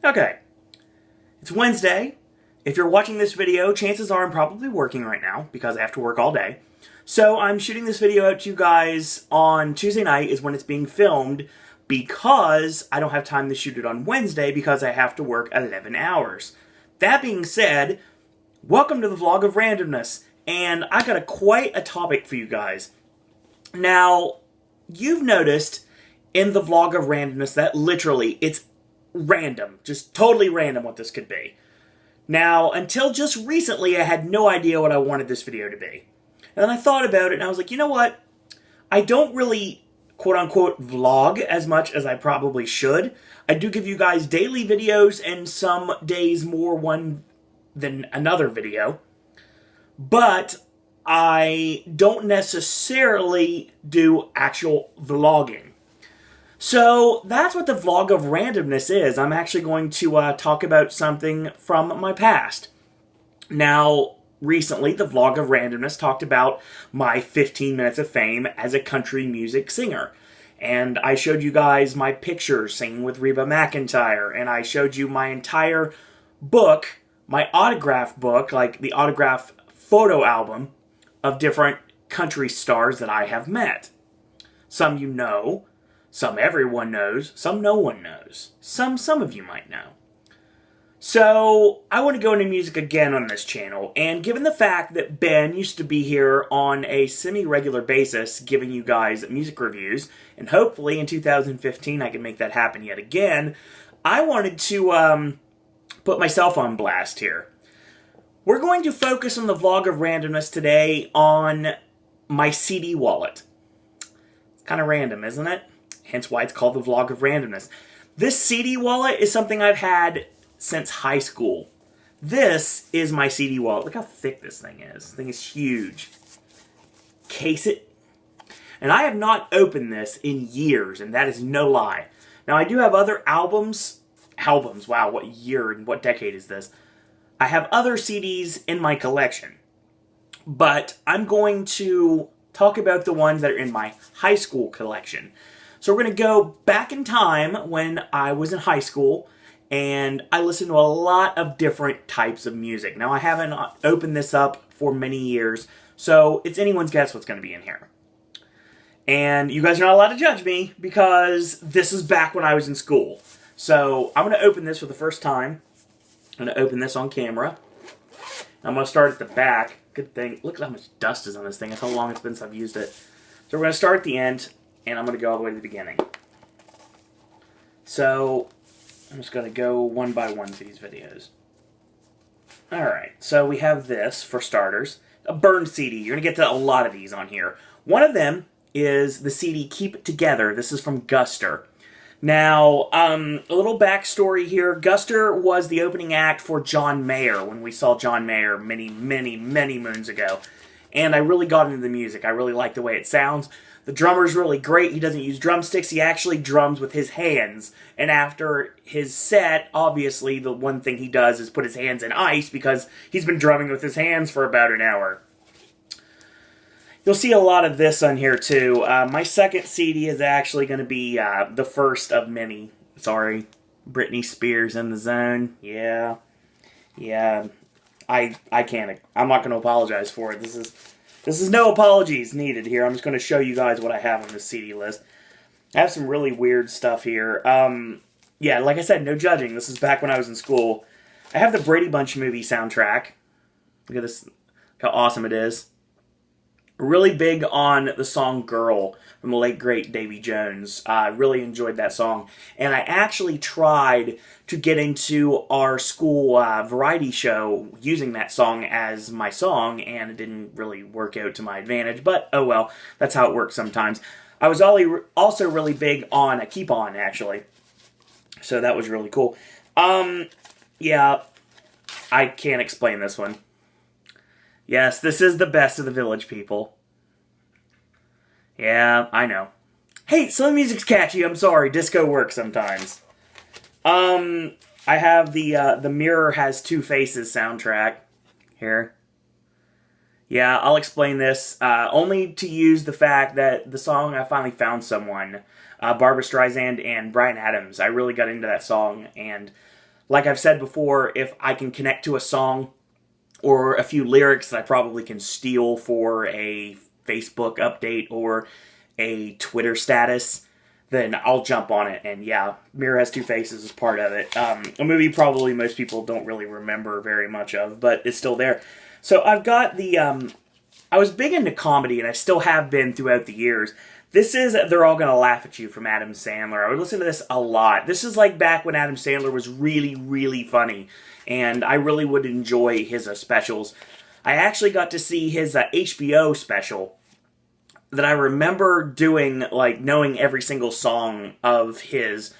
Okay, it's Wednesday. If you're watching this video, chances are I'm probably working right now because I have to work all day. So I'm shooting this video out to you guys on Tuesday night is when it's being filmed because I don't have time to shoot it on Wednesday because I have to work 11 hours. That being said, welcome to the vlog of randomness, and I got quite a topic for you guys. Now, you've noticed in the vlog of randomness that literally it's random, just totally random what this could be. Now, until just recently, I had no idea what I wanted this video to be. And then I thought about it and I was like, you know what? I don't really, quote-unquote, vlog as much as I probably should. I do give you guys daily videos and some days more one than another video. But I don't necessarily do actual vlogging. So that's what the vlog of randomness is. I'm actually going to talk about something from my past. Now, recently, the vlog of randomness talked about my 15 minutes of fame as a country music singer. And I showed you guys my pictures singing with Reba McEntire, and I showed you my entire book, my autograph book, like the autograph photo album of different country stars that I have met. Some you know. Some everyone knows, some no one knows. Some of you might know. So, I want to go into music again on this channel, and given the fact that Ben used to be here on a semi-regular basis giving you guys music reviews, and hopefully in 2015 I can make that happen yet again, I wanted to put myself on blast here. We're going to focus on the vlog of randomness today on my CD wallet. It's kind of random, isn't it? Hence why it's called the vlog of randomness. This CD wallet is something I've had since high school. This is my CD wallet. Look how thick this thing is. This thing is huge. Case it. And I have not opened this in years, and that is no lie. Now, I do have other albums. Wow, what year and what decade is this? I have other CDs in my collection. But I'm going to talk about the ones that are in my high school collection. So we're going to go back in time when I was in high school, and I listened to a lot of different types of music. Now, I haven't opened this up for many years, so it's anyone's guess what's going to be in here. And you guys are not allowed to judge me, because this is back when I was in school. So I'm going to open this for the first time. I'm going to open this on camera. I'm going to start at the back. Good thing. Look at how much dust is on this thing. That's how long it's been since I've used it. So we're going to start at the end. And I'm going to go all the way to the beginning. So, I'm just going to go one by one through these videos. Alright, so we have this, for starters. A burned CD. You're going to get to a lot of these on here. One of them is the CD Keep It Together. This is from Guster. Now, a little backstory here. Guster was the opening act for John Mayer when we saw John Mayer many moons ago. And I really got into the music. I really like the way it sounds. The drummer's really great. He doesn't use drumsticks. He actually drums with his hands. And after his set, obviously, the one thing he does is put his hands in ice because he's been drumming with his hands for about an hour. You'll see a lot of this on here, too. My second CD is actually going to be the first of many. Sorry. Britney Spears in the zone. Yeah. I can't. I'm not going to apologize for it. This is no apologies needed here. I'm just going to show you guys what I have on this CD list. I have some really weird stuff here. Yeah, like I said, no judging. This is back when I was in school. I have the Brady Bunch movie soundtrack. Look at this. Look how awesome it is. Really big on the song Girl from the late, great Davy Jones. I really enjoyed that song. And I actually tried to get into our school variety show using that song as my song, and it didn't really work out to my advantage. But, oh well, that's how it works sometimes. I was also really big on Keep On, actually. So that was really cool. Yeah, I can't explain this one. Yes, this is the best of the Village People. Yeah, I know. Hey, some music's catchy, I'm sorry. Disco works sometimes. I have the Mirror Has Two Faces soundtrack here. Yeah, I'll explain this. Only to use the fact that the song I Finally Found Someone, Barbra Streisand and Bryan Adams, I really got into that song, and like I've said before, if I can connect to a song or a few lyrics that I probably can steal for a Facebook update or a Twitter status, then I'll jump on it. And yeah, Mirror Has Two Faces is part of it. A movie probably most people don't really remember very much of, but it's still there. So I've got the, I was big into comedy, and I still have been throughout the years. This is They're All Gonna Laugh at You from Adam Sandler. I would listen to this a lot. This is like back when Adam Sandler was really, really funny, and I really would enjoy his specials. I actually got to see his HBO special that I remember doing, like, knowing every single song of his.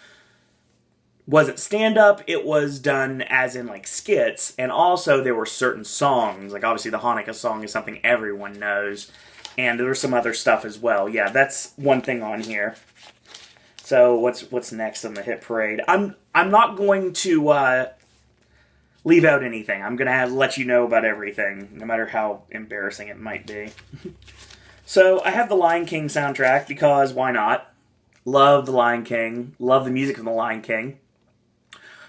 Wasn't stand-up, it was done as in, like, skits, and also there were certain songs, like, obviously the Hanukkah song is something everyone knows, and there's some other stuff as well. Yeah, that's one thing on here. So, what's next on the hit parade? I'm not going to, leave out anything. I'm gonna let you know about everything, no matter how embarrassing it might be. So, I have the Lion King soundtrack, because why not? Love the Lion King. Love the music of the Lion King.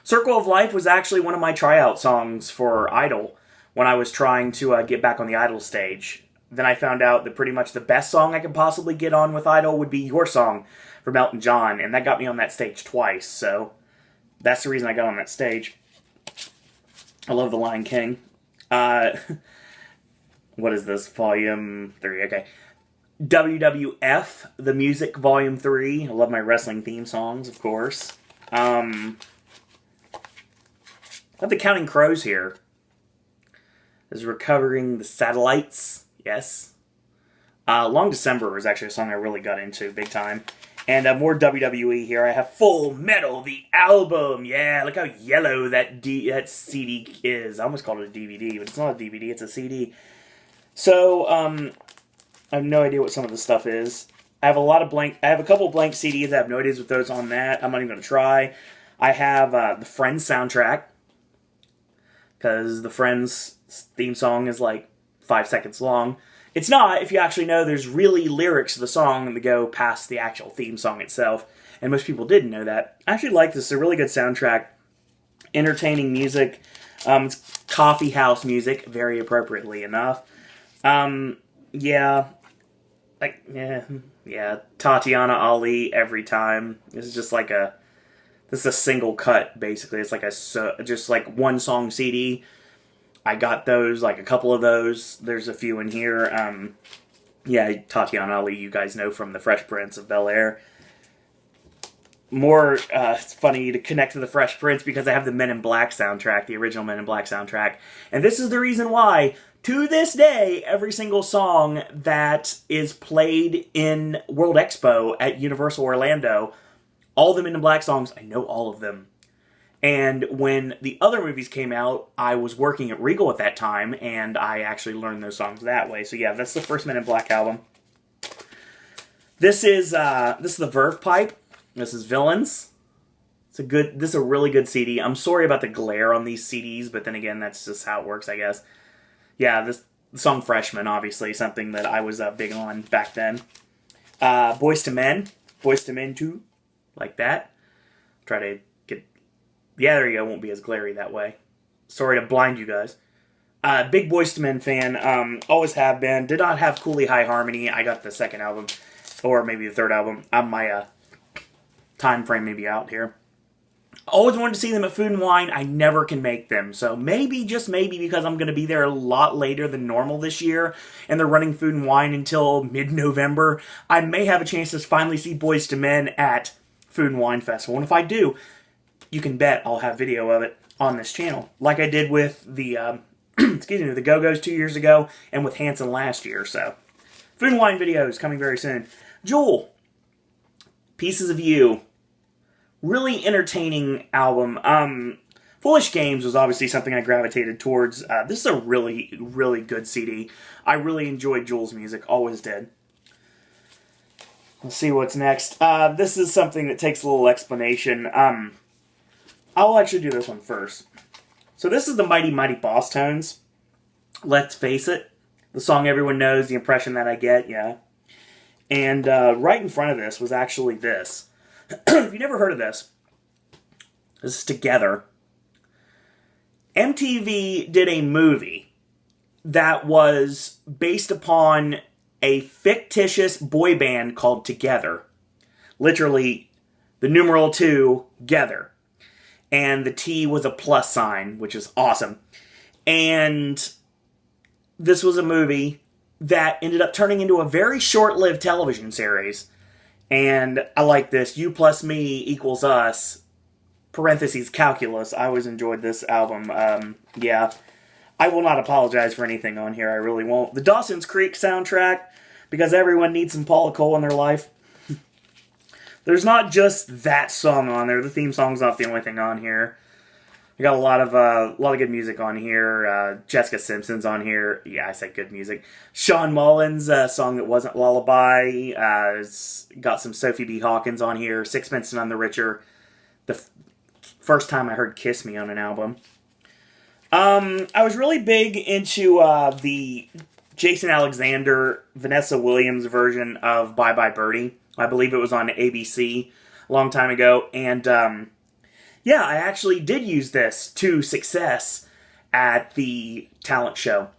Circle of Life was actually one of my tryout songs for Idol when I was trying to get back on the Idol stage. Then I found out that pretty much the best song I could possibly get on with Idol would be Your Song from Elton John, and that got me on that stage twice, so that's the reason I got on that stage. I love the Lion King. What is this? Volume 3, okay. WWF, The Music, Volume 3. I love my wrestling theme songs, of course. I have the Counting Crows here. This is Recovering the Satellites. Yes. Long December was actually a song I really got into big time. And more WWE here. I have Full Metal, the album. Yeah, look how yellow that CD is. I almost called it a DVD, but it's not a DVD, it's a CD. So, I have no idea what some of this stuff is. I have a couple blank CDs. I have no idea what those on that. I'm not even going to try. I have the Friends soundtrack, because the Friends theme song is like 5 seconds long. It's not, if you actually know, there's really lyrics to the song that go past the actual theme song itself, and most people didn't know that. I actually like this. It's a really good soundtrack. Entertaining music. It's coffee house music, very appropriately enough. Yeah. Tatiana Ali every time. This is just like this is a single cut, basically. It's like just like one song CD. I got those, like a couple of those. There's a few in here. Yeah, Tatiana Ali, you guys know from The Fresh Prince of Bel-Air. More, it's funny to connect to The Fresh Prince because I have the Men in Black soundtrack, the original Men in Black soundtrack. And this is the reason why, to this day, every single song that is played in World Expo at Universal Orlando, all the Men in Black songs, I know all of them. And when the other movies came out, I was working at Regal at that time, and I actually learned those songs that way. So yeah, that's the first Men in Black album. This is the Verve Pipe. This is Villains. This is a really good CD. I'm sorry about the glare on these CDs, but then again, that's just how it works, I guess. Yeah, the song Freshman, obviously, something that I was big on back then. Boyz II Men. Boyz II Men 2. Like that. Try to get... Yeah, there you go. Won't be as glary that way. Sorry to blind you guys. Big Boyz II Men fan. Always have been. Did not have Cooley High Harmony. I got the second album. Or maybe the third album. My time frame may be out here. Always wanted to see them at Food and Wine. I never can make them. So maybe, just maybe, because I'm going to be there a lot later than normal this year, and they're running Food and Wine until mid-November, I may have a chance to finally see Boyz II Men at Food and Wine Festival. And if I do, you can bet I'll have video of it on this channel, like I did with the the Go-Go's 2 years ago, and with Hanson last year. So, Food and Wine videos coming very soon. Jewel, Pieces of You. Really entertaining album. Foolish Games was obviously something I gravitated towards. This is a really, really good CD. I really enjoyed Jewel's music. Always did. Let's see what's next. This is something that takes a little explanation. I'll actually do this one first. So this is the Mighty Mighty Boss Tones. Let's Face It. The song everyone knows, the impression that I get, yeah. And right in front of this was actually this. If you've never heard of this, this is Together. MTV did a movie that was based upon a fictitious boy band called Together. Literally, the numeral 2, Gether. And the T was a plus sign, which is awesome. And this was a movie that ended up turning into a very short-lived television series. And I like this. You plus me equals us. Parentheses calculus. I always enjoyed this album. Yeah. I will not apologize for anything on here. I really won't. The Dawson's Creek soundtrack, because everyone needs some Paula Cole in their life. There's not just that song on there. The theme song's not the only thing on here. We got a lot of good music on here. Jessica Simpson's on here. Yeah, I said good music. Sean Mullins, song that wasn't Lullaby. Got some Sophie B. Hawkins on here. Sixpence None the Richer. The first time I heard Kiss Me on an album. I was really big into the Jason Alexander, Vanessa Williams version of Bye Bye Birdie. I believe it was on ABC a long time ago. And yeah, I actually did use this to success at the talent show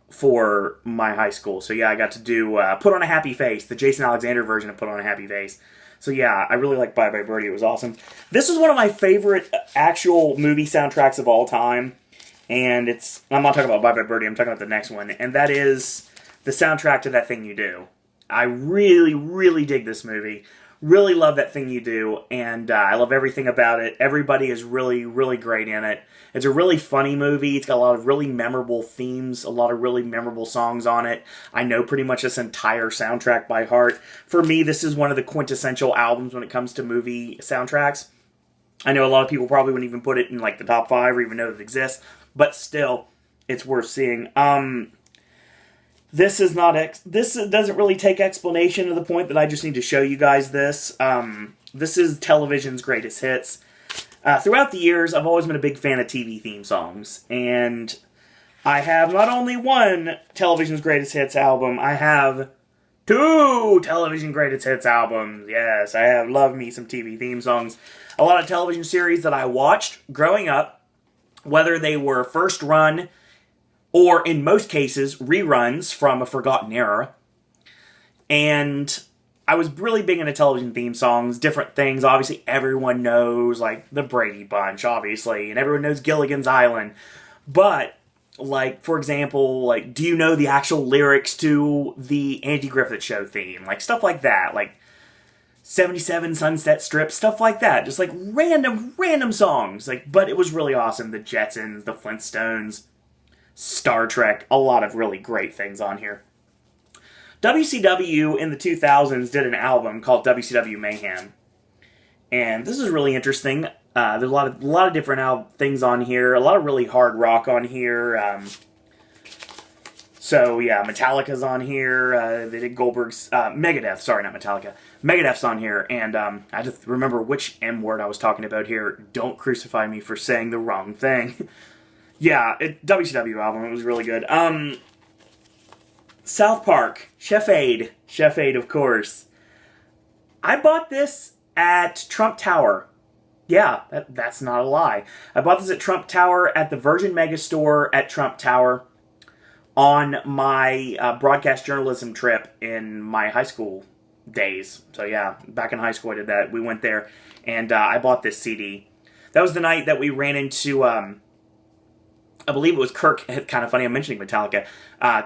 for my high school. So yeah, I got to do Put on a Happy Face, the Jason Alexander version of Put on a Happy Face. So yeah, I really like Bye Bye Birdie. It was awesome. This is one of my favorite actual movie soundtracks of all time. And I'm not talking about Bye Bye Birdie, I'm talking about the next one. And that is the soundtrack to That Thing You Do. I really, really dig this movie. Really love That Thing You Do. And I love everything about it. Everybody is really, really great in it. It's a really funny movie. It's got a lot of really memorable themes, a lot of really memorable songs on it. I know pretty much this entire soundtrack by heart. For me, this is one of the quintessential albums when it comes to movie soundtracks. I know a lot of people probably wouldn't even put it in like the top 5 or even know it exists. But still, it's worth seeing. This doesn't really take explanation to the point that I just need to show you guys this. This is television's greatest hits. Throughout the years, I've always been a big fan of TV theme songs. And I have not only one television's greatest hits album, I have 2 television greatest hits albums. Yes, I have loved me some TV theme songs. A lot of television series that I watched growing up, whether they were first run or, in most cases, reruns from a forgotten era. And I was really big into television theme songs, different things. Obviously, everyone knows, like, the Brady Bunch, obviously, and everyone knows Gilligan's Island. But, like, for example, like, do you know the actual lyrics to the Andy Griffith Show theme? Like, stuff like that. Like, 77 Sunset Strip, stuff like that. Just like random songs. Like, but it was really awesome. The Jetsons, the Flintstones, Star Trek, a lot of really great things on here. WCW in the 2000s did an album called WCW Mayhem. And this is really interesting. There's a lot of different things on here. A lot of really hard rock on here. So, yeah, Metallica's on here. They did Goldberg's... Megadeth, sorry, not Metallica. Megadeth's on here, and I just remember which M word I was talking about here. Don't crucify me for saying the wrong thing. Yeah, WCW album, it was really good. South Park, Chef Aid, of course. I bought this at Trump Tower. Yeah, that's not a lie. I bought this at Trump Tower at the Virgin Megastore at Trump Tower on my broadcast journalism trip in my high school days. So yeah, back in high school I did that. We went there, and I bought this CD. That was the night that we ran into, I believe it was Kirk, kind of funny I'm mentioning Metallica,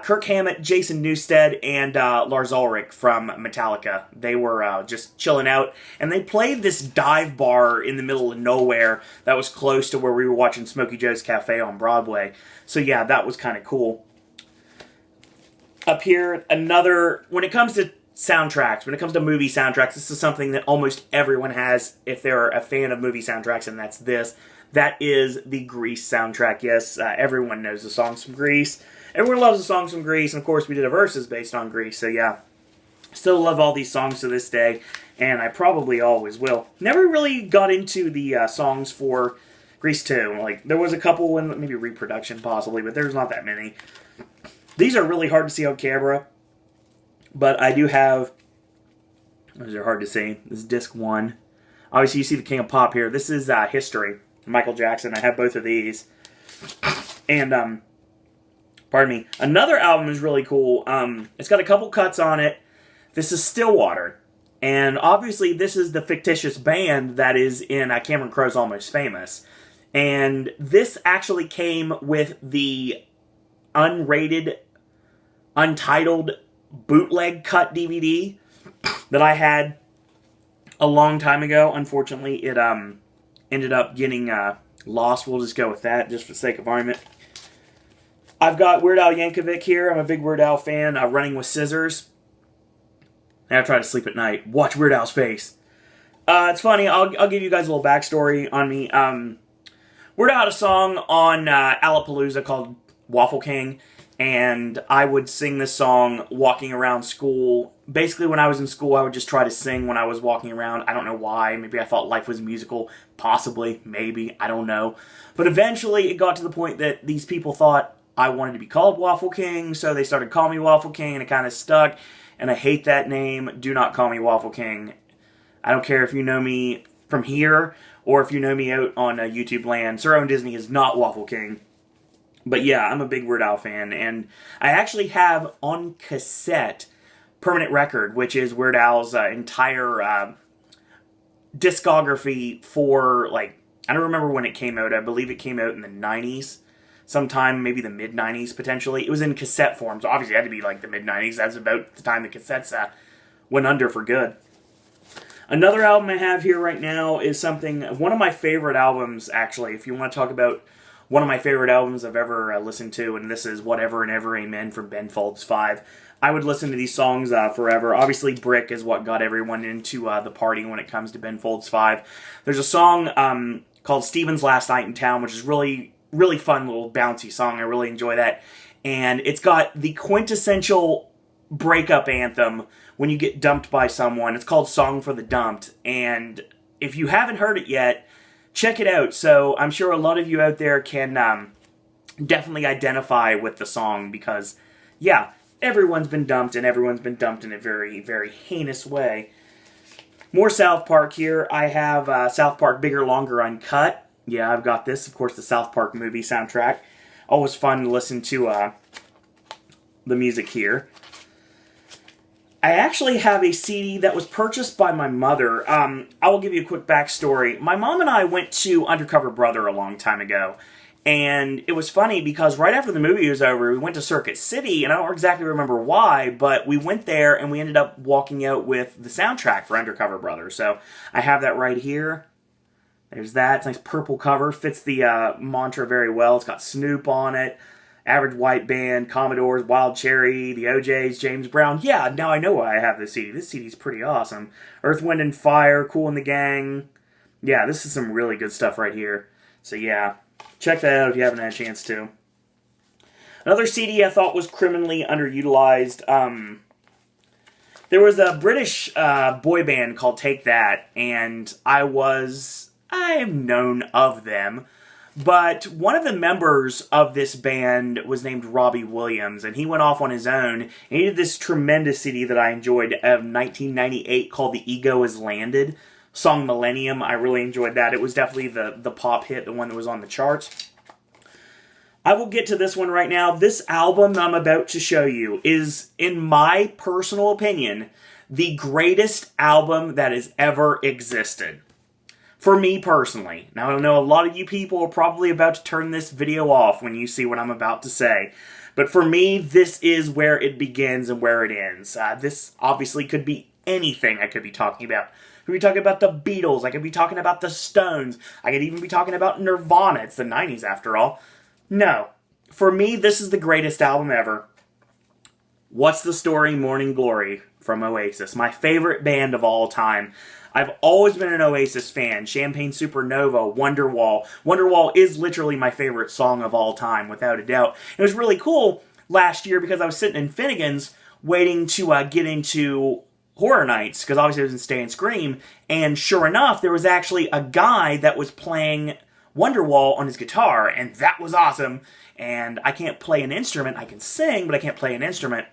Kirk Hammett, Jason Newsted, and Lars Ulrich from Metallica. They were just chilling out, and they played this dive bar in the middle of nowhere that was close to where we were watching Smokey Joe's Cafe on Broadway. So yeah, that was kind of cool. Up here, when it comes to soundtracks, when it comes to movie soundtracks, this is something that almost everyone has if they're a fan of movie soundtracks, and that's this. That is the Grease soundtrack. Yes, everyone knows the songs from Grease. Everyone loves the songs from Grease, and of course we did a Versus based on Grease, so yeah. Still love all these songs to this day, and I probably always will. Never really got into the songs for Grease 2. Like, there was a couple in maybe reproduction possibly, but there's not that many. These are really hard to see on camera, but I do have... Those are hard to see. This is disc 1. Obviously, you see the King of Pop here. This is History. Michael Jackson. I have both of these. And, pardon me, another album is really cool. It's got a couple cuts on it. This is Stillwater. And obviously this is the fictitious band that is in Cameron Crowe's Almost Famous. And this actually came with the unrated, untitled bootleg cut DVD that I had a long time ago. Unfortunately, it ended up getting lost. We'll just go with that, just for the sake of argument. I've got Weird Al Yankovic here. I'm a big Weird Al fan. Running with Scissors. I try to sleep at night. Watch Weird Al's face. It's funny. I'll give you guys a little backstory on me. Weird Al had a song on Alapalooza called Waffle King, and I would sing this song walking around school. Basically, when I was in school, I would just try to sing when I was walking around. I don't know why. Maybe I thought life was musical. Possibly. Maybe. I don't know. But eventually, it got to the point that these people thought I wanted to be called Waffle King, so they started calling me Waffle King, and it kind of stuck. And I hate that name. Do not call me Waffle King. I don't care if you know me from here or if you know me out on YouTube land. Sir Owen Disney is not Waffle King. But yeah, I'm a big Weird Al fan. And I actually have on cassette Permanent Record, which is Weird Al's entire discography for, like, I don't remember when it came out. I believe it came out in the 90s. Sometime, maybe the mid-90s, potentially. It was in cassette form, so obviously it had to be like the mid-90s. That's about the time the cassettes went under for good. Another album I have here right now is one of my favorite albums, actually. If you want to talk about one of my favorite albums I've ever listened to, and this is Whatever and Ever Amen from Ben Folds 5. I would listen to these songs forever. Obviously, Brick is what got everyone into the party when it comes to Ben Folds 5. There's a song called Steven's Last Night in Town, which is really fun little bouncy song. I really enjoy that. And it's got the quintessential breakup anthem when you get dumped by someone. It's called Song for the Dumped. And if you haven't heard it yet, check it out. So I'm sure a lot of you out there can definitely identify with the song because, yeah, everyone's been dumped and everyone's been dumped in a very, very heinous way. More South Park here. I have South Park Bigger, Longer, Uncut. Yeah, I've got this. Of course, the South Park movie soundtrack. Always fun to listen to the music here. I actually have a CD that was purchased by my mother. I will give you a quick backstory. My mom and I went to Undercover Brother a long time ago. And it was funny because right after the movie was over, we went to Circuit City. And I don't exactly remember why, but we went there and we ended up walking out with the soundtrack for Undercover Brother. So I have that right here. There's that. It's a nice purple cover. Fits the mantra very well. It's got Snoop on it. Average White Band, Commodores, Wild Cherry, the OJs, James Brown. Yeah, now I know why I have this CD. This CD's pretty awesome. Earth, Wind, and Fire, Kool and the Gang. Yeah, this is some really good stuff right here. So yeah, check that out if you haven't had a chance to. Another CD I thought was criminally underutilized. There was a British boy band called Take That, and I've known of them, but one of the members of this band was named Robbie Williams, and he went off on his own, and he did this tremendous CD that I enjoyed of 1998 called The Ego Has Landed, song Millennium. I really enjoyed that. It was definitely the pop hit, the one that was on the charts. I will get to this one right now. This album I'm about to show you is, in my personal opinion, the greatest album that has ever existed. For me personally. Now, I know a lot of you people are probably about to turn this video off when you see what I'm about to say. But for me, this is where it begins and where it ends. This obviously could be anything I could be talking about. I could be talking about the Beatles. I could be talking about the Stones. I could even be talking about Nirvana. It's the 90s after all. No. For me, this is the greatest album ever. What's the Story? Morning Glory from Oasis. My favorite band of all time. I've always been an Oasis fan. Champagne Supernova, Wonderwall. Wonderwall is literally my favorite song of all time, without a doubt. It was really cool last year because I was sitting in Finnegan's waiting to get into Horror Nights, because obviously I was in Stay and Scream, and sure enough, there was actually a guy that was playing Wonderwall on his guitar, and that was awesome. And I can't play an instrument. I can sing, but I can't play an instrument.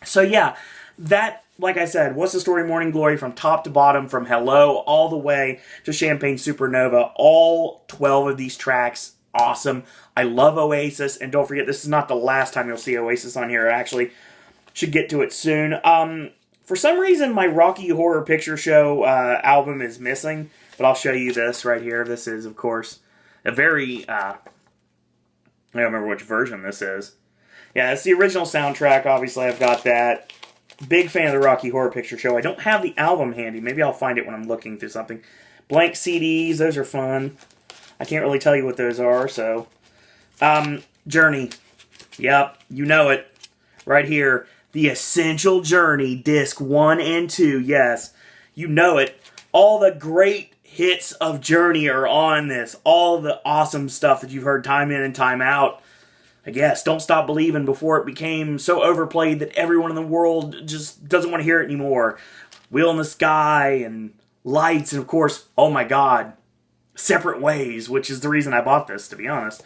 So yeah, that, like I said, What's the Story? Morning Glory, from top to bottom, from Hello all the way to Champagne Supernova. All 12 of these tracks awesome. I love Oasis, and don't forget, this is not the last time you'll see Oasis on here. I actually should get to it soon. For some reason, my Rocky Horror Picture Show album is missing, but I'll show you this right here. This is, of course, a very, I don't remember which version this is. Yeah, it's the original soundtrack. Obviously, I've got that. Big fan of the Rocky Horror Picture Show. I don't have the album handy. Maybe I'll find it when I'm looking through something. Blank CDs, those are fun. I can't really tell you what those are, so. Journey. Yep, you know it. Right here. The Essential Journey, disc 1 and 2. Yes, you know it. All the great hits of Journey are on this. All the awesome stuff that you've heard time in and time out. I guess, Don't Stop Believin' before it became so overplayed that everyone in the world just doesn't want to hear it anymore. Wheel in the Sky and Lights, and of course, oh my god, Separate Ways, which is the reason I bought this, to be honest.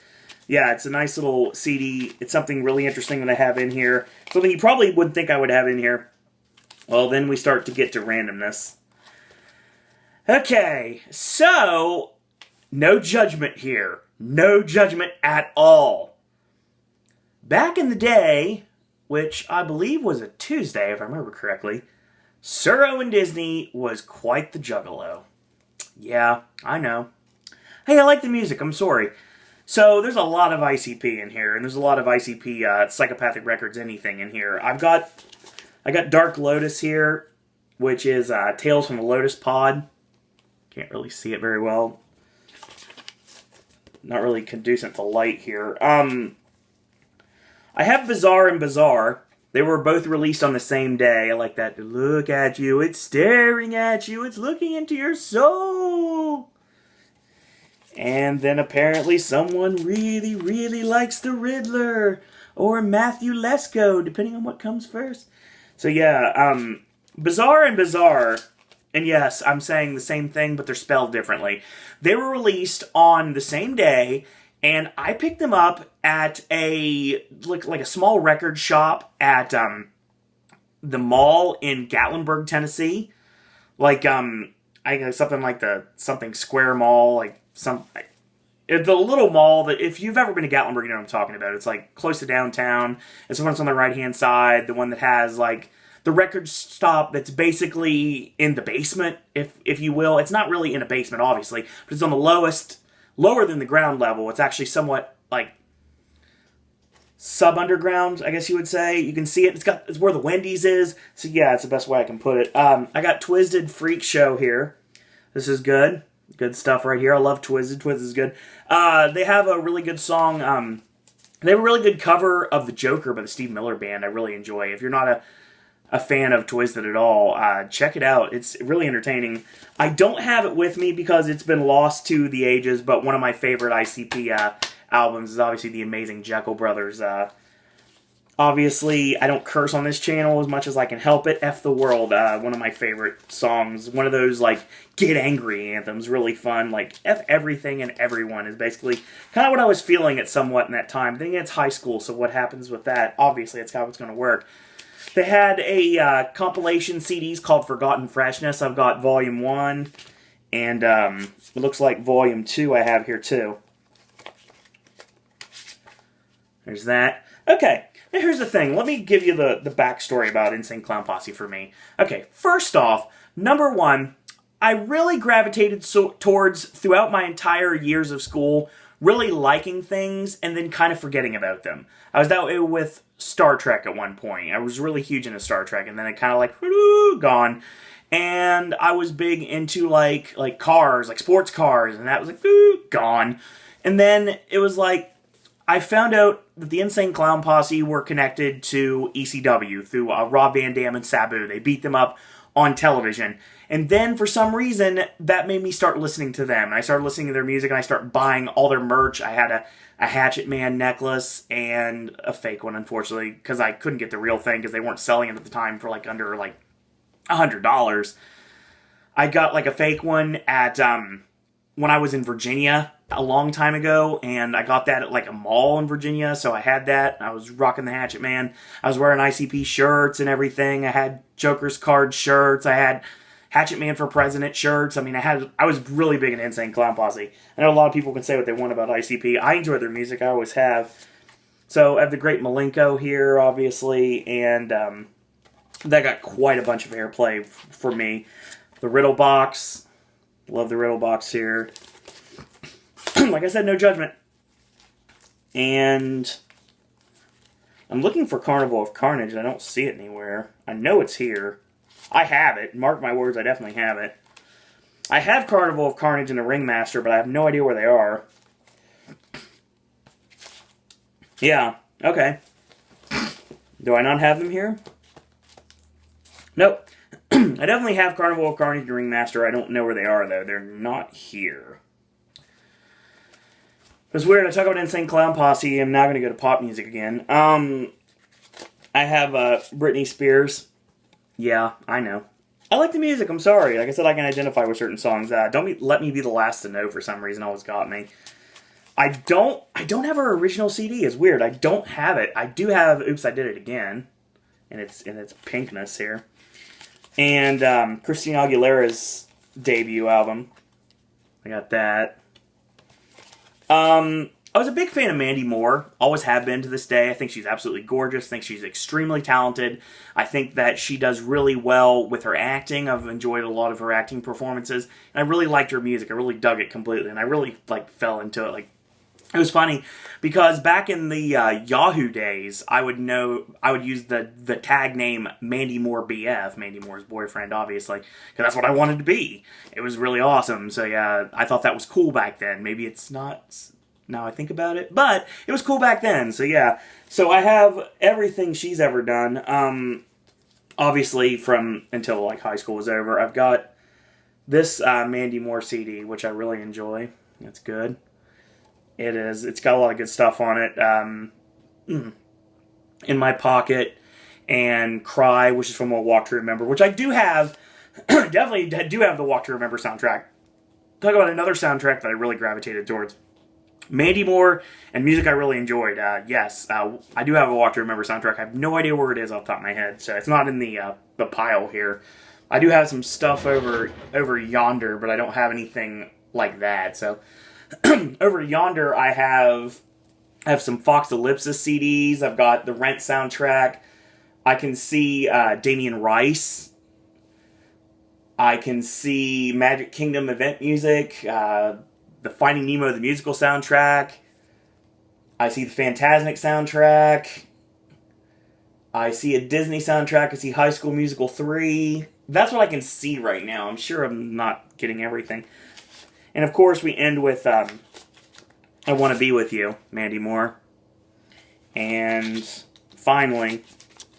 Yeah, it's a nice little CD. It's something really interesting that I have in here. Something you probably wouldn't think I would have in here. Well, then we start to get to randomness. Okay, so, no judgment here. No judgment at all. Back in the day, which I believe was a Tuesday, if I remember correctly, Sir Owen Disney was quite the juggalo. Yeah, I know. Hey, I like the music, I'm sorry. So, there's a lot of ICP in here, and there's a lot of ICP, Psychopathic Records, anything in here. I got Dark Lotus here, which is Tales from the Lotus Pod. Can't really see it very well. Not really conducive to light here. I have Bizarre and Bizarre. They were both released on the same day. I like that. Look at you, it's staring at you, it's looking into your soul. And then apparently someone really, really likes the Riddler. Or Matthew Lesko, depending on what comes first. So yeah, Bizarre and Bizarre, and yes, I'm saying the same thing, but they're spelled differently. They were released on the same day, and I picked them up at like a small record shop at the mall in Gatlinburg, Tennessee. Like, I guess something like something Square Mall, like the little mall that, if you've ever been to Gatlinburg, you know what I'm talking about. It's like close to downtown. It's the one that's on the right-hand side, the one that has like the record stop that's basically in the basement, if you will. It's not really in a basement, obviously, but it's on the lower than the ground level. It's actually somewhat like sub-underground, I guess you would say. You can see it. It's where the Wendy's is. So yeah, it's the best way I can put it. I got Twisted Freak Show here. This is good. Good stuff right here. I love Twisted. Twisted is good. They have a really good song. They have a really good cover of The Joker by the Steve Miller Band. I really enjoy. If you're not a fan of Twisted at all, check it out. It's really entertaining. I don't have it with me because it's been lost to the ages, but one of my favorite ICP albums is obviously the Amazing Jekyll Brothers. Obviously, I don't curse on this channel as much as I can help it. F the World, one of my favorite songs. One of those, like, get angry anthems. Really fun. Like, F everything and everyone is basically kind of what I was feeling at somewhat in that time. I think it's high school, so what happens with that? Obviously, it's how it's going to work. They had a compilation CDs called Forgotten Freshness. I've got Volume 1, and it looks like Volume 2 I have here, too. There's that. Okay. Now here's the thing. Let me give you the backstory about Insane Clown Posse for me. Okay, first off, number one, I really gravitated towards, throughout my entire years of school, really liking things and then kind of forgetting about them. I was that way with Star Trek at one point. I was really huge into Star Trek, and then it kind of like, gone. And I was big into like cars, like sports cars, and that was like, gone. And then it was like, I found out that the Insane Clown Posse were connected to ECW through Rob Van Dam and Sabu. They beat them up on television. And then, for some reason, that made me start listening to them. And I started listening to their music, and I started buying all their merch. I had a Hatchet Man necklace and a fake one, unfortunately, because I couldn't get the real thing because they weren't selling it at the time for like under like $100. I got like a fake one at when I was in Virginia a long time ago, and I got that at like a mall in Virginia, so I had that. I was rocking the Hatchet Man. I was wearing ICP shirts and everything. I had Joker's card shirts. I had, Hatchet Man for President shirts. I mean, I was really big in Insane Clown Posse. I know a lot of people can say what they want about ICP. I enjoy their music. I always have. So I have the Great Malenko here, obviously, and that got quite a bunch of airplay for me. The Riddle Box. Love the Riddle Box here. Like I said, no judgment. And I'm looking for Carnival of Carnage. I don't see it anywhere. I know it's here. I have it. Mark my words, I definitely have it. I have Carnival of Carnage and the Ringmaster, but I have no idea where they are. Yeah, okay. Do I not have them here? Nope. I definitely have Carnival of Carnage and Ringmaster. I don't know where they are, though. They're not here. It's weird. I talk about Insane Clown Posse. I'm now going to go to pop music again. I have Britney Spears. Yeah, I know. I like the music. I'm sorry. Like I said, I can identify with certain songs. Let Me Be the Last to Know for some reason always got me. I don't have her original CD. It's weird. I don't have it. I do have Oops, I Did It Again. And it's pinkness here. And Christina Aguilera's debut album. I got that. I was a big fan of Mandy Moore. Always have been to this day. I think she's absolutely gorgeous. I think she's extremely talented. I think that she does really well with her acting. I've enjoyed a lot of her acting performances. And I really liked her music. I really dug it completely. And I really fell into it. It was funny because back in the Yahoo days, I would use the tag name Mandy Moore BF, Mandy Moore's boyfriend, obviously, because that's what I wanted to be. It was really awesome. So yeah, I thought that was cool back then. Maybe it's not now I think about it, but it was cool back then. So yeah, so I have everything she's ever done. Obviously from until high school was over. I've got this Mandy Moore CD, which I really enjoy. It's good. It is. It's got a lot of good stuff on it. In My Pocket and Cry, which is from A Walk to Remember, which I do have. Definitely do have the Walk to Remember soundtrack. Talk about another soundtrack that I really gravitated towards. Mandy Moore and music I really enjoyed. Yes, I do have a Walk to Remember soundtrack. I have no idea where it is off the top of my head, so it's not in the pile here. I do have some stuff over yonder, but I don't have anything like that, so... Over yonder, I have some Fox Ellipsis CDs. I've got the Rent soundtrack. I can see Damien Rice. I can see Magic Kingdom event music. The Finding Nemo the musical soundtrack. I see the Fantasmic soundtrack. I see a Disney soundtrack. I see High School Musical 3. That's what I can see right now. I'm sure I'm not getting everything. And of course, we end with I Want to Be With You, Mandy Moore. And finally,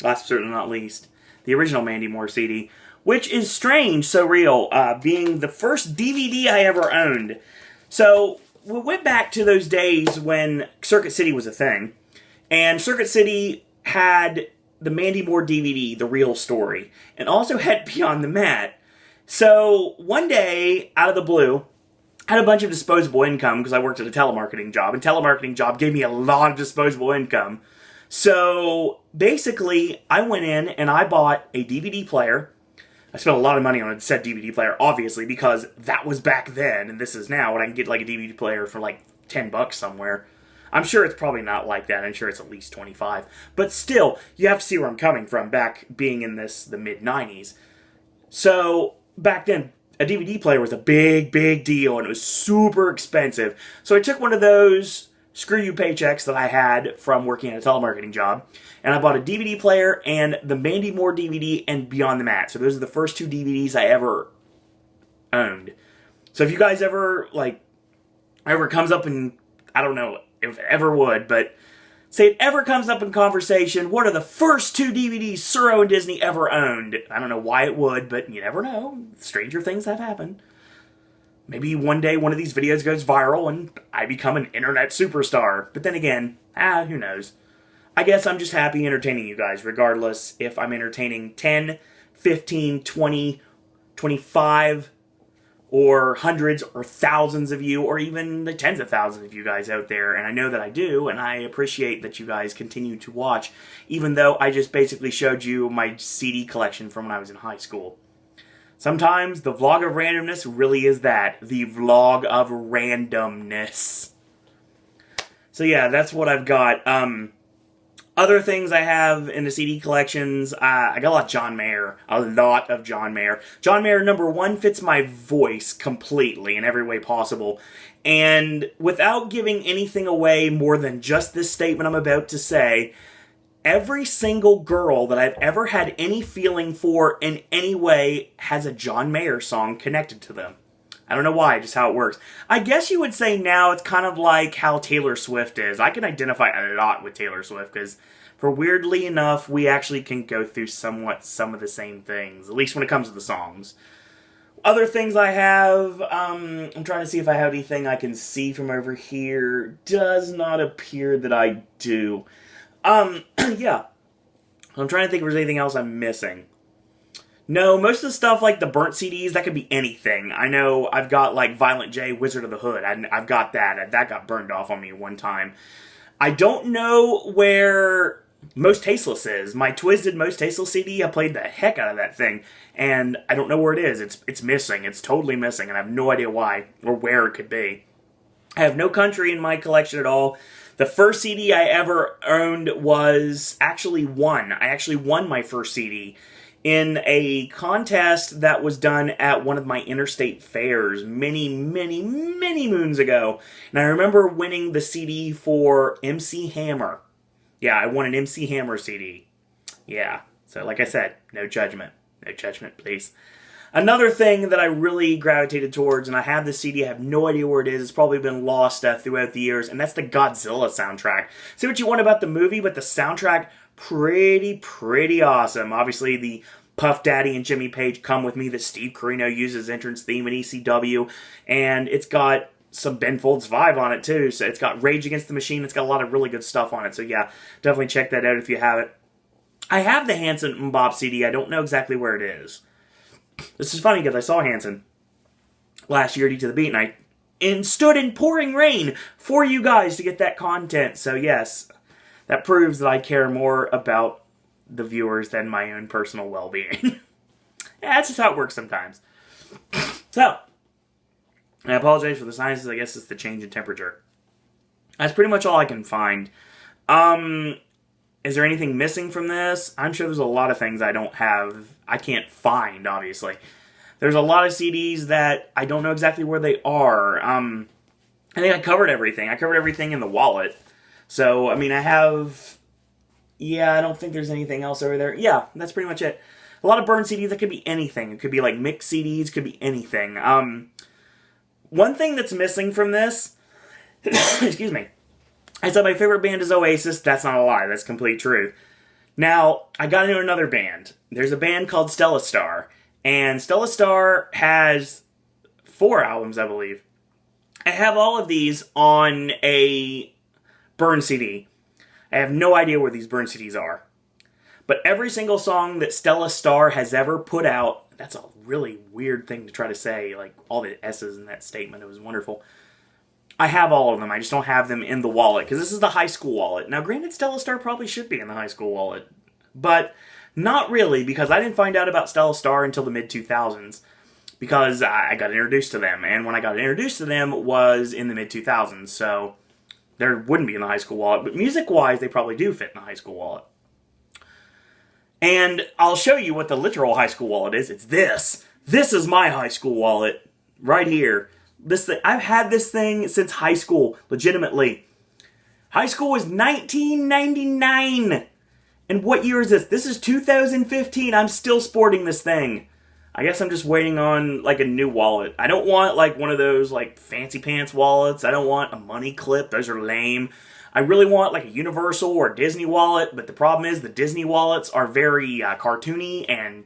last but certainly not least, the original Mandy Moore CD, which is strange, so real, being the first DVD I ever owned. So, we went back to those days when Circuit City was a thing, and Circuit City had the Mandy Moore DVD, The Real Story, and also had Beyond the Mat. So, one day, out of the blue, I had a bunch of disposable income because I worked at a telemarketing job, and telemarketing job gave me a lot of disposable income. So basically, I went in and I bought a DVD player. I spent a lot of money on a said DVD player, obviously, because that was back then, and this is now, and I can get a DVD player for $10 somewhere. I'm sure it's probably not like that. I'm sure it's at least 25. But still, you have to see where I'm coming from, back being in the mid-90s. So back then, a DVD player was a big, big deal, and it was super expensive. So I took one of those screw you paychecks that I had from working at a telemarketing job, and I bought a DVD player and the Mandy Moore DVD and Beyond the Mat. So those are the first two DVDs I ever owned. So if you guys ever comes up in, I don't know if it ever would, but say it ever comes up in conversation, what are the first two DVDs Suro and Disney ever owned? I don't know why it would, but you never know. Stranger things have happened. Maybe one day one of these videos goes viral and I become an internet superstar. But then again, who knows. I guess I'm just happy entertaining you guys, regardless if I'm entertaining 10, 15, 20, 25, or hundreds or thousands of you, or even the tens of thousands of you guys out there. And I know that I do, and I appreciate that you guys continue to watch, even though I just basically showed you my CD collection from when I was in high school. Sometimes the vlog of randomness really is that. The vlog of randomness. So yeah, that's what I've got. Other things I have in the CD collections, I got a lot of John Mayer. A lot of John Mayer. John Mayer, #1, fits my voice completely in every way possible. And without giving anything away more than just this statement I'm about to say, every single girl that I've ever had any feeling for in any way has a John Mayer song connected to them. I don't know why, just how it works. I guess you would say now it's kind of like how Taylor Swift is. I can identify a lot with Taylor Swift because, for weirdly enough, we actually can go through somewhat some of the same things, at least when it comes to the songs. Other things I have, I'm trying to see if I have anything I can see from over here. Does not appear that I do. Yeah. I'm trying to think if there's anything else I'm missing. No, most of the stuff, like the burnt CDs, that could be anything. I know I've got, like, Violent J, Wizard of the Hood. I've got that. That got burned off on me one time. I don't know where Most Tasteless is. My Twisted Most Tasteless CD, I played the heck out of that thing. And I don't know where it is. It's missing. It's totally missing. And I have no idea why or where it could be. I have no country in my collection at all. The first CD I ever owned was actually won. I actually won my first CD in a contest that was done at one of my interstate fairs many, many, many moons ago. And I remember winning the CD for MC Hammer. Yeah, I won an MC Hammer CD. Yeah, so like I said, no judgment. No judgment, please. Another thing that I really gravitated towards, and I have this CD, I have no idea where it is, it's probably been lost throughout the years, and that's the Godzilla soundtrack. Say what you want about the movie, but the soundtrack, pretty awesome. Obviously, the Puff Daddy and Jimmy Page Come With Me that Steve Carino uses entrance theme in ECW, and it's got some Ben Folds 5 on it too, so it's got Rage Against the Machine, it's got a lot of really good stuff on it, so yeah, definitely check that out if you have it. I have the Hanson and Bob CD, I don't know exactly where it is. This is funny because I saw Hanson last year at Eat to the Beat, and I stood in pouring rain for you guys to get that content. So yes, that proves that I care more about the viewers than my own personal well-being. Yeah, that's just how it works sometimes. So, I apologize for the sinuses. I guess it's the change in temperature. That's pretty much all I can find. Is there anything missing from this? I'm sure there's a lot of things I don't have, I can't find, obviously. There's a lot of CDs that I don't know exactly where they are. I think I covered everything. I covered everything in the wallet. So, I mean, I have... Yeah, I don't think there's anything else over there. Yeah, that's pretty much it. A lot of burned CDs, that could be anything. It could be like mixed CDs, could be anything. One thing that's missing from this... excuse me. I said my favorite band is Oasis. That's not a lie. That's complete truth. Now, I got into another band. There's a band called Stella Star. And Stella Star has 4 albums, I believe. I have all of these on a burn CD. I have no idea where these burn CDs are. But every single song that Stella Star has ever put out, that's a really weird thing to try to say, like all the S's in that statement. It was wonderful. I have all of them. I just don't have them in the wallet, because this is the high school wallet. Now, granted, Stella Star probably should be in the high school wallet, but not really, because I didn't find out about Stella Star until the mid-2000s, because I got introduced to them, and when I got introduced to them was in the mid-2000s, so there wouldn't be in the high school wallet, but music-wise, they probably do fit in the high school wallet. And I'll show you what the literal high school wallet is. It's this. This is my high school wallet, right here. This thing, I've had this thing since high school, legitimately. High school was 1999. And what year is this? This is 2015. I'm still sporting this thing. I guess I'm just waiting on, like, a new wallet. I don't want, like, one of those, like, fancy pants wallets. I don't want a money clip. Those are lame. I really want, like, a Universal or Disney wallet. But the problem is the Disney wallets are very cartoony and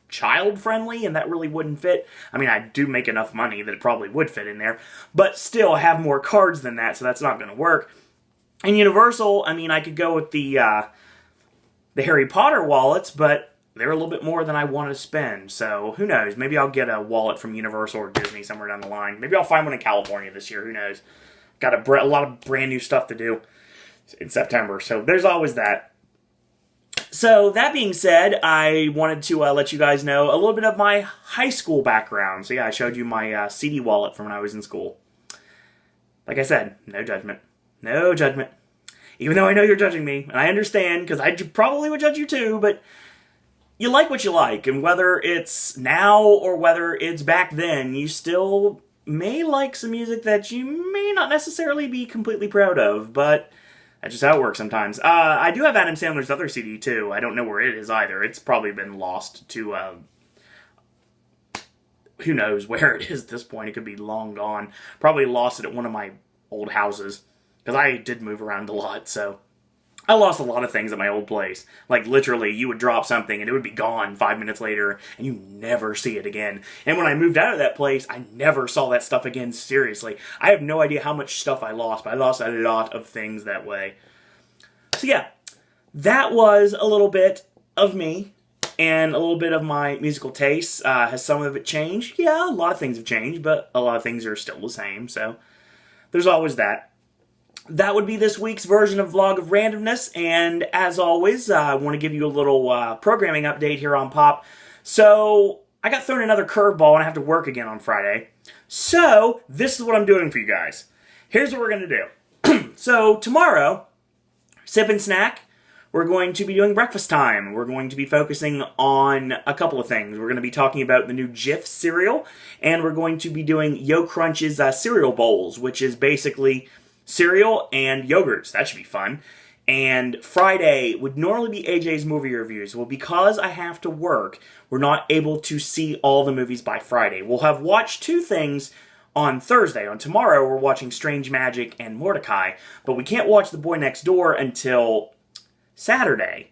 child-friendly, and that really wouldn't fit. I mean, I do make enough money that it probably would fit in there, but still, I have more cards than that, so that's not going to work. And Universal, I mean, I could go with the Harry Potter wallets, but they're a little bit more than I want to spend, so who knows? Maybe I'll get a wallet from Universal or Disney somewhere down the line. Maybe I'll find one in California this year, who knows? Got a lot of brand new stuff to do in September, so there's always that. So, that being said, I wanted to let you guys know a little bit of my high school background. So, yeah, I showed you my CD wallet from when I was in school. Like I said, no judgment. No judgment. Even though I know you're judging me, and I understand, because I probably would judge you too, but you like what you like, and whether it's now or whether it's back then, you still may like some music that you may not necessarily be completely proud of, but that's just how it works sometimes. I do have Adam Sandler's other CD too. I don't know where it is either. It's probably been lost to, who knows where it is at this point. It could be long gone. Probably lost it at one of my old houses, because I did move around a lot, so I lost a lot of things at my old place. Like, literally, you would drop something and it would be gone 5 minutes later, and you never see it again. And when I moved out of that place, I never saw that stuff again, seriously. I have no idea how much stuff I lost, but I lost a lot of things that way. So yeah, that was a little bit of me, and a little bit of my musical tastes. Has some of it changed? Yeah, a lot of things have changed, but a lot of things are still the same, so there's always that. That would be this week's version of Vlog of Randomness, and as always, I want to give you a little programming update here on Pop. So, I got thrown another curveball and I have to work again on Friday. So, this is what I'm doing for you guys. Here's what we're going to do. So, tomorrow, Sip and Snack, we're going to be doing breakfast time. We're going to be focusing on a couple of things. We're going to be talking about the new Jif cereal, and we're going to be doing Yo Crunch's cereal bowls, which is basically cereal and yogurts. That should be fun. And Friday would normally be AJ's movie reviews. Well, because I have to work, we're not able to see all the movies by Friday. We'll have watched 2 things on Thursday. On tomorrow, we're watching Strange Magic and Mordecai, but we can't watch The Boy Next Door until Saturday.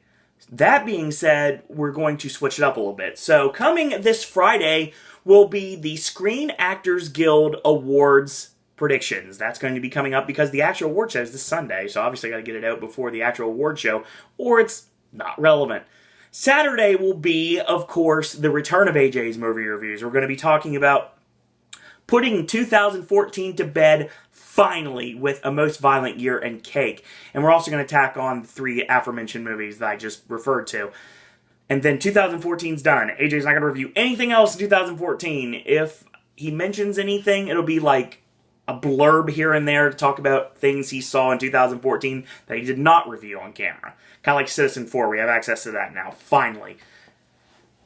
That being said, we're going to switch it up a little bit. So coming this Friday will be the Screen Actors Guild Awards predictions. That's going to be coming up because the actual award show is this Sunday, so obviously I got to get it out before the actual award show, or it's not relevant. Saturday will be, of course, the return of AJ's movie reviews. We're going to be talking about putting 2014 to bed, finally, with A Most Violent Year and Cake. And we're also going to tack on the 3 aforementioned movies that I just referred to. And then 2014's done. AJ's not going to review anything else in 2014. If he mentions anything, it'll be like a blurb here and there to talk about things he saw in 2014 that he did not review on camera. Kind of like Citizen 4, we have access to that now, finally.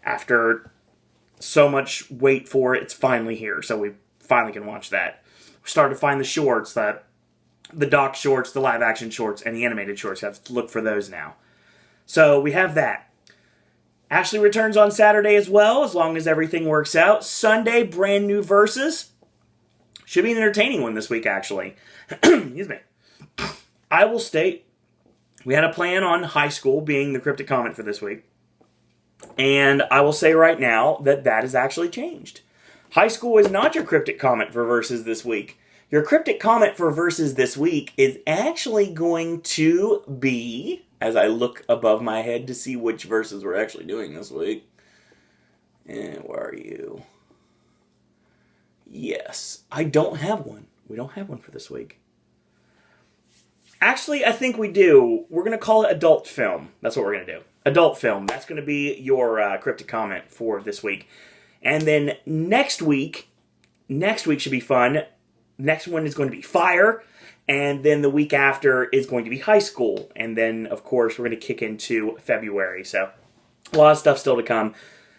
After so much wait for it, it's finally here, so we finally can watch that. We started to find the shorts, the doc shorts, the live action shorts, and the animated shorts. You have to look for those now. So we have that. Ashley returns on Saturday as well, as long as everything works out. Sunday, brand new verses. Should be an entertaining one this week, actually. Excuse me. I will state, we had a plan on high school being the cryptic comment for this week. And I will say right now that that has actually changed. High school is not your cryptic comment for verses this week. Your cryptic comment for verses this week is actually going to be, as I look above my head to see which verses we're actually doing this week. And where are you? Yes, I don't have one. We don't have one for this week. Actually, I think we do. We're going to call it adult film. That's what we're going to do. Adult film. That's going to be your cryptic comment for this week. And then next week should be fun. Next one is going to be fire. And then the week after is going to be high school. And then, of course, we're going to kick into February. So, a lot of stuff still to come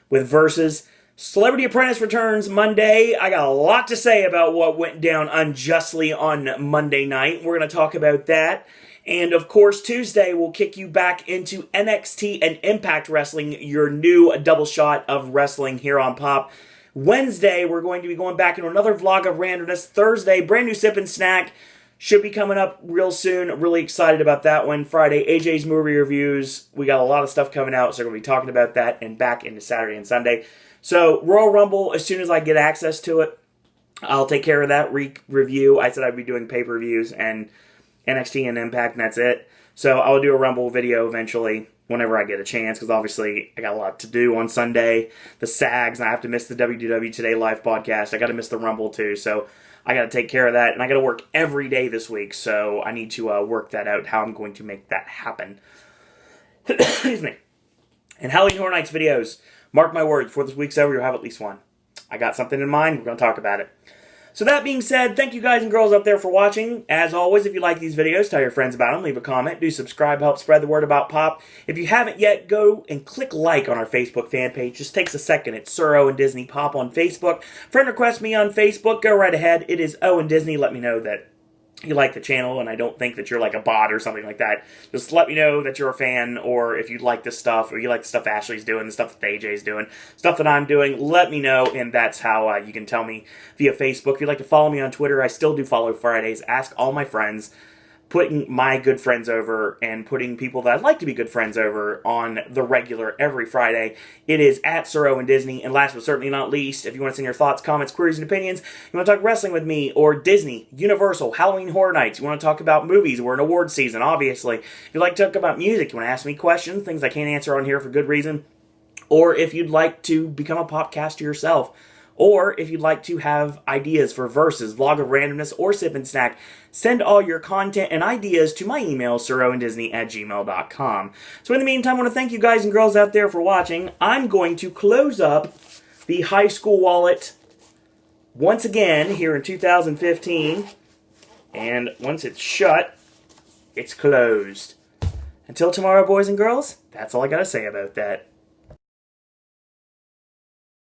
with verses. Celebrity Apprentice returns Monday. I got a lot to say about what went down unjustly on Monday night. We're going to talk about that. And, of course, Tuesday will kick you back into NXT and Impact Wrestling, your new double shot of wrestling here on Pop. Wednesday, we're going to be going back into another vlog of randomness. Thursday, brand new Sip and Snack should be coming up real soon. Really excited about that one. Friday, AJ's movie reviews. We got a lot of stuff coming out, so we're going to be talking about that and back into Saturday and Sunday. So, Royal Rumble, as soon as I get access to it, I'll take care of that review. I said I'd be doing pay-per-views and NXT and Impact, and that's it. So, I'll do a Rumble video eventually whenever I get a chance, because obviously I got a lot to do on Sunday. The SAGs, and I have to miss the WW Today live podcast. I got to miss the Rumble too, so I got to take care of that. And I got to work every day this week, so I need to work that out, how I'm going to make that happen. Excuse me. And Halloween Horror Nights videos. Mark my words, before this week's over, you'll have at least one. I got something in mind. We're going to talk about it. So that being said, thank you guys and girls up there for watching. As always, if you like these videos, tell your friends about them, leave a comment, do subscribe, help spread the word about Pop. If you haven't yet, go and click like on our Facebook fan page. Just takes a second. It's Sir Owen Disney Pop on Facebook. Friend request me on Facebook. Go right ahead. It is Owen Disney. Let me know that you like the channel, and I don't think that you're like a bot or something like that. Just let me know that you're a fan, or if you like this stuff, or you like the stuff Ashley's doing, the stuff that AJ's doing, stuff that I'm doing, let me know, and that's how you can tell me via Facebook. If you'd like to follow me on Twitter, I still do follow Fridays. Ask all my friends, putting my good friends over and putting people that I'd like to be good friends over on the regular every Friday. It is at Sir Owen Disney. And last but certainly not least, if you want to send your thoughts, comments, queries, and opinions, you want to talk wrestling with me, or Disney, Universal, Halloween Horror Nights, you want to talk about movies, we're in award season, obviously. If you'd like to talk about music, you want to ask me questions, things I can't answer on here for good reason, or if you'd like to become a popcaster yourself, or if you'd like to have ideas for verses, vlog of randomness, or sip and snack, send all your content and ideas to my email, sirowendisney@gmail.com. So in the meantime, I want to thank you guys and girls out there for watching. I'm going to close up the high school wallet once again here in 2015. And once it's shut, it's closed. Until tomorrow, boys and girls, that's all I got to say about that.